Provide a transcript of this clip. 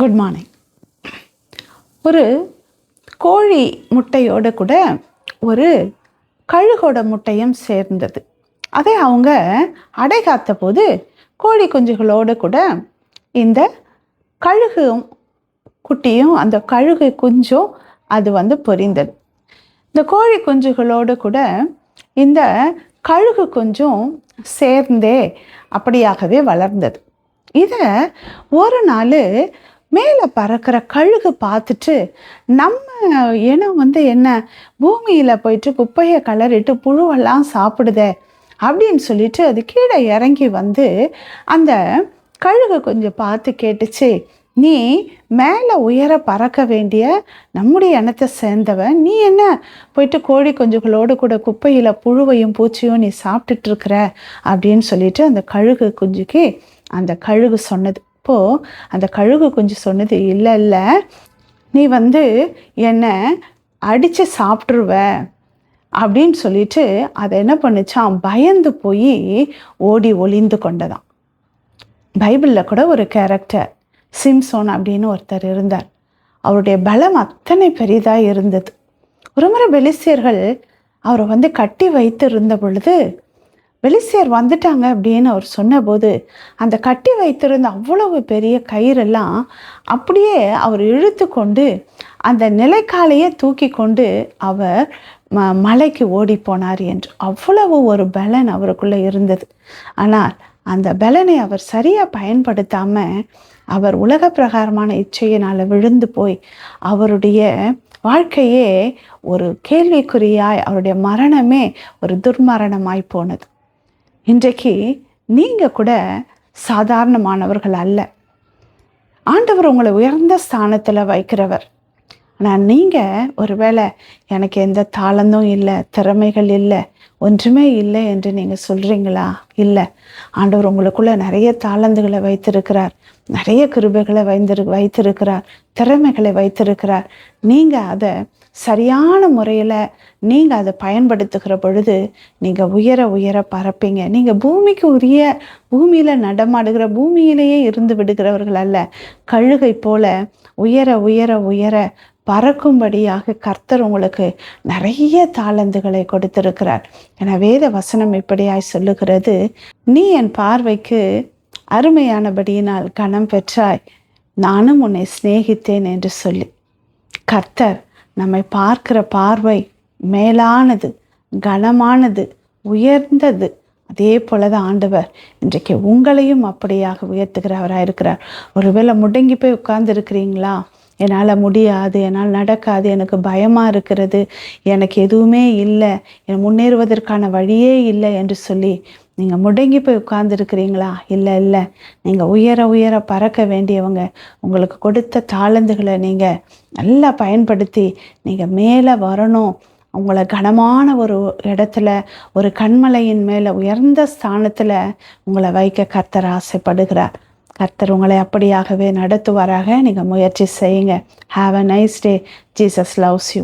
Good morning. ஒரு கோழி முட்டையோடு கூட ஒரு கழுகோட முட்டையும் சேர்ந்தது. அதை அவங்க அடை காத்த போது கோழி குஞ்சுகளோடு கூட இந்த கழுகு குட்டியும் அந்த கழுகு குஞ்சும் அது பொரிந்தது. இந்த கோழி குஞ்சுகளோடு கூட இந்த கழுகு குஞ்சும் சேர்ந்தே அப்படியாகவே வளர்ந்தது. இதை ஒரு நாள் மேலே பறக்கிற கழுகு பார்த்துட்டு, நம்ம இனம் என்ன பூமியில் போயிட்டு குப்பையை கலரிட்டு புழுவெல்லாம் சாப்பிடுதே அப்படின்னு சொல்லிட்டு அது கீழே இறங்கி அந்த கழுகு கொஞ்சம் பார்த்து கேட்டுச்சு, நீ மேலே உயர பறக்க வேண்டிய நம்முடைய இனத்தை சேர்ந்தவன், நீ என்ன போயிட்டு கோழி குஞ்சுகளோடு கூட குப்பையில் புழுவையும் பூச்சியும் நீ சாப்பிட்டுட்டு இருக்கிற அப்படின்னு சொல்லிட்டு அந்த கழுகு குஞ்சுக்கு அந்த கழுகு சொன்னது. இப்போது அந்த கழுகு குஞ்சு சொன்னது, இல்லை இல்லை, நீ என்னை அடித்து சாப்பிட்ருவ அப்படின்னு சொல்லிட்டு அதை என்ன பண்ணுச்சான், பயந்து போய் ஓடி ஒளிந்து கொண்டதான். பைபிளில் கூட ஒரு கேரக்டர் சிம்சோன் அப்படின்னு ஒருத்தர் இருந்தார். அவருடைய பலம் அத்தனை பெரிதாக இருந்தது. ஒரு முறை பெலிஸ்தியர்கள் அவரை கட்டி வைத்து இருந்த பொழுது பெலிஸ்தியர் வந்துட்டாங்க அப்படின்னு அவர் சொன்னபோது அந்த கட்டி வைத்திருந்த அவ்வளவு பெரிய கயிறெல்லாம் அப்படியே அவர் இழுத்து கொண்டு அந்த நிலைக்காலையே தூக்கி கொண்டு அவர் மலைக்கு ஓடி போனார் என்று அவ்வளவு ஒரு பலன் அவருக்குள்ளே இருந்தது. ஆனால் அந்த பலனை அவர் சரியாக பயன்படுத்தாமல் அவர் உலக பிரகாரமான இச்சையினால் விழுந்து போய் அவருடைய வாழ்க்கையே ஒரு கேள்விக்குறியாய், அவருடைய மரணமே ஒரு துர்மரணமாய் போனது. இன்றைக்கு நீங்கள் கூட சாதாரணமானவர்கள் அல்ல. ஆண்டவர் உங்களை உயர்ந்த ஸ்தானத்தில் வைக்கிறவர். ஆனால் நீங்கள் ஒருவேளை எனக்கு எந்த தாளந்தும் இல்லை, திறமைகள் இல்லை, ஒன்றுமே இல்லை என்று நீங்கள் சொல்கிறீங்களா? இல்லை, ஆண்டவர் உங்களுக்குள்ளே நிறைய தாளந்துகளை வைத்திருக்கிறார், நிறைய கிருபைகளை வைத்திருக்கிறார், திறமைகளை வைத்திருக்கிறார். நீங்கள் அதை சரியான முறையில் நீங்கள் அதை பயன்படுத்துகிற பொழுது நீங்கள் உயர உயர பறப்பீங்க. நீங்கள் பூமிக்கு உரிய பூமியில் நடமாடுகிற, பூமியிலேயே இருந்து விடுகிறவர்கள் அல்ல. கழுகை போல உயர உயர உயர பறக்கும்படியாக கர்த்தர் உங்களுக்கு நிறைய தாளந்துகளை கொடுத்திருக்கிறார். என வேத வசனம் இப்படியாய் சொல்லுகிறது, நீ என் பார்வைக்கு அருமையானபடியினால் கனம் பெற்றாய், நானும் உன்னை சிநேகித்தேன் என்று சொல்லி. கர்த்தர் நம்மை பார்க்கிற பார்வை மேலானது, கனமானது, உயர்ந்தது. அதே போலதான் ஆண்டவர் இன்றைக்கு உங்களையும் அப்படியாக உயர்த்துகிறவராக இருக்கிறார். ஒருவேளை முடங்கி போய் உட்கார்ந்து இருக்கிறீங்களா? என்னால் முடியாது, என்னால் நடக்காது, எனக்கு பயமாக இருக்கிறது, எனக்கு எதுவுமே இல்லை, என் முன்னேறுவதற்கான வழியே இல்லை என்று சொல்லி நீங்கள் முடங்கி போய் உட்கார்ந்துருக்கிறீங்களா? இல்லை இல்லை, நீங்கள் உயர உயர பறக்க வேண்டியவங்க. உங்களுக்கு கொடுத்த தாளந்துகளை நீங்கள் நல்லா பயன்படுத்தி நீங்கள் மேலே வரணும். உங்களை கனமான ஒரு இடத்துல, ஒரு கண்மலையின் மேலே உயர்ந்த ஸ்தானத்தில் உங்களை வைக்க கர்த்தர் ஆசைப்படுகிறார். கர்த்தர் உங்களை அப்படியாகவே நடத்துவாராக. நீங்கள் முயற்சி செய்யுங்க. Have a nice day. Jesus loves you.